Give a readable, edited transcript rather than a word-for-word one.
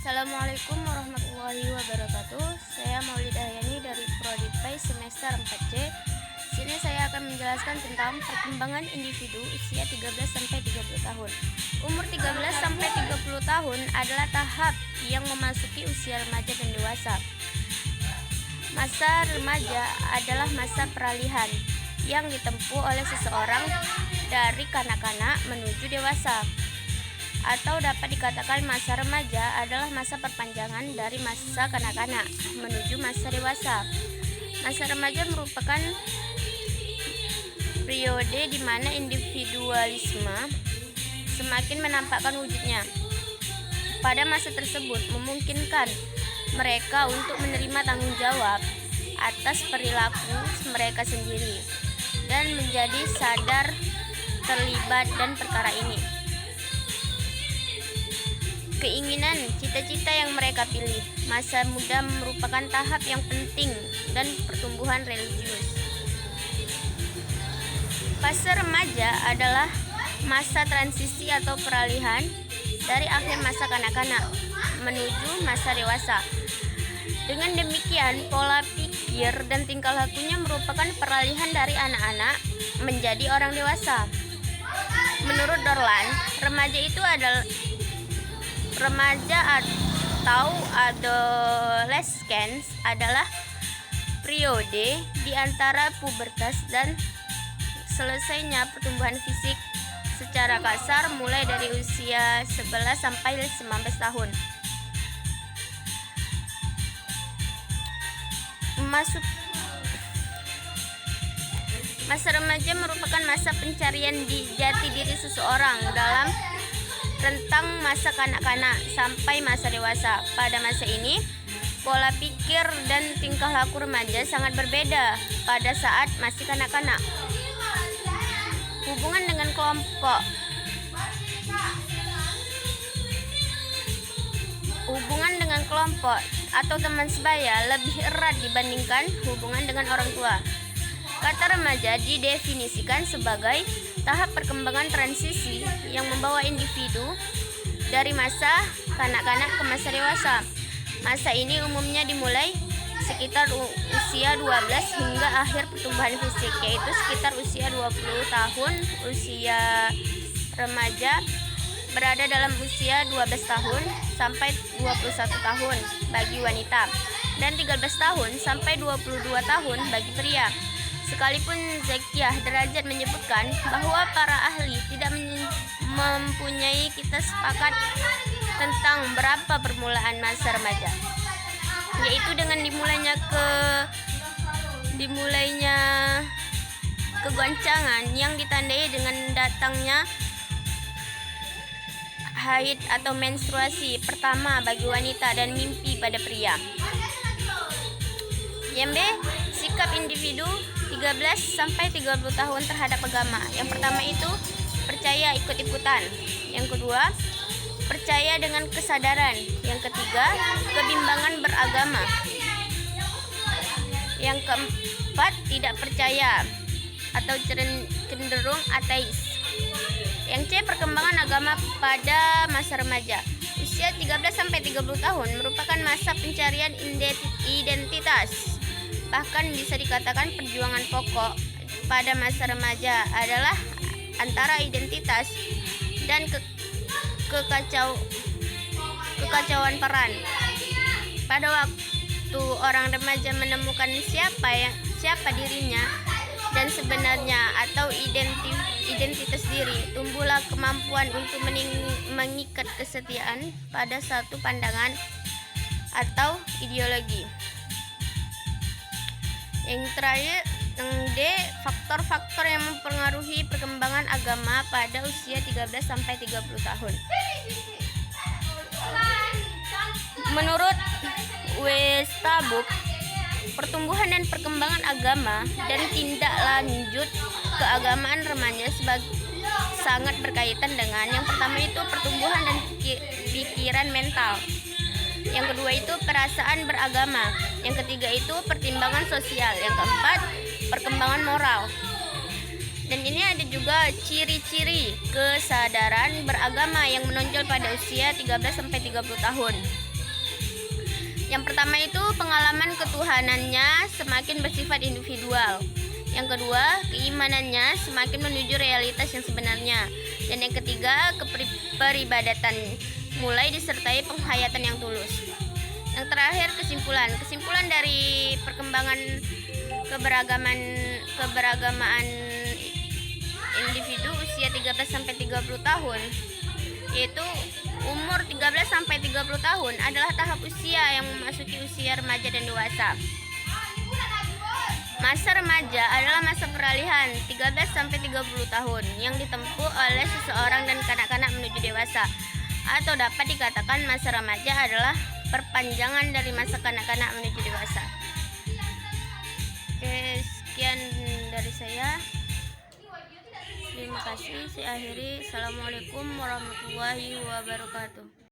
Assalamualaikum warahmatullahi wabarakatuh. Saya Maulidah Yani dari Prodi PAI semester 4C. Sini saya akan menjelaskan tentang perkembangan individu usia 13-30 tahun. Umur 13-30 tahun adalah tahap yang memasuki usia remaja dan dewasa. Masa remaja adalah masa peralihan yang ditempuh oleh seseorang dari kanak-kanak menuju dewasa. Atau dapat dikatakan masa remaja adalah masa perpanjangan dari masa kanak-kanak menuju masa dewasa. Masa remaja merupakan periode di mana individualisme semakin menampakkan wujudnya. Pada masa tersebut memungkinkan mereka untuk menerima tanggung jawab atas perilaku mereka sendiri dan menjadi sadar terlibat dan perkara ini. Keinginan, cita-cita yang mereka pilih. Masa muda merupakan tahap yang penting dan pertumbuhan religius. Fase remaja adalah masa transisi atau peralihan dari akhir masa kanak-kanak menuju masa dewasa. Dengan demikian, pola pikir dan tingkah lakunya merupakan peralihan dari anak-anak menjadi orang dewasa. Menurut Dorland, remaja atau adolescence adalah periode di antara pubertas dan selesainya pertumbuhan fisik secara kasar mulai dari usia 11 sampai 19 tahun. Masa remaja merupakan masa pencarian jati diri seseorang dalam rentang masa kanak-kanak sampai masa dewasa. Pada masa ini, pola pikir dan tingkah laku remaja sangat berbeda pada saat masih kanak-kanak. Hubungan dengan kelompok atau teman sebaya lebih erat dibandingkan hubungan dengan orang tua. Kata remaja didefinisikan sebagai tahap perkembangan transisi yang membawa individu dari masa kanak-kanak ke masa dewasa. Masa ini umumnya dimulai sekitar usia 12 hingga akhir pertumbuhan fisik, yaitu sekitar usia 20 tahun. Usia remaja berada dalam usia 12 tahun sampai 21 tahun bagi wanita dan 13 tahun sampai 22 tahun bagi pria. Sekalipun Zekiah Derajat menyebutkan bahwa para ahli tidak mempunyai kita sepakat tentang berapa permulaan masa remaja, yaitu dengan dimulainya kegoncangan yang ditandai dengan datangnya haid atau menstruasi pertama bagi wanita dan mimpi pada pria. Yang B, sikap individu 13-30 tahun terhadap agama. Yang pertama itu percaya ikut-ikutan. Yang kedua, percaya dengan kesadaran. Yang ketiga, kebimbangan beragama. Yang keempat, tidak percaya atau cenderung ateis. Yang C, perkembangan agama pada masa remaja. Usia 13-30 tahun merupakan masa pencarian identitas. Bahkan bisa dikatakan perjuangan pokok pada masa remaja adalah antara identitas dan kekacauan peran. Pada waktu orang remaja menemukan siapa dirinya dan sebenarnya atau identitas diri, tumbuhlah kemampuan untuk mengikat kesetiaan pada satu pandangan atau ideologi. Yang terakhir, yang D, faktor-faktor yang mempengaruhi perkembangan agama pada usia 13-30 tahun. Menurut Westabrook, pertumbuhan dan perkembangan agama dan tindak lanjut keagamaan remaja sangat berkaitan dengan yang pertama itu pertumbuhan dan pikiran mental. Yang kedua itu perasaan beragama. Yang ketiga itu pertimbangan sosial. Yang keempat, perkembangan moral. Dan ini ada juga ciri-ciri kesadaran beragama yang menonjol pada usia 13-30 tahun. Yang pertama itu pengalaman ketuhanannya semakin bersifat individual. Yang kedua, keimanannya semakin menuju realitas yang sebenarnya. Dan yang ketiga, peribadatan mulai disertai penghayatan yang tulus. Yang terakhir, kesimpulan. Kesimpulan dari perkembangan keberagamaan individu usia 13 sampai 30 tahun, yaitu umur 13 sampai 30 tahun adalah tahap usia yang memasuki usia remaja dan dewasa. Masa remaja adalah masa peralihan 13 sampai 30 tahun yang ditempuh oleh seseorang dan kanak-kanak menuju dewasa. Atau dapat dikatakan masa remaja adalah perpanjangan dari masa kanak-kanak menuju dewasa. Oke, sekian dari saya. Terima kasih. Saya akhiri. Assalamualaikum warahmatullahi wabarakatuh.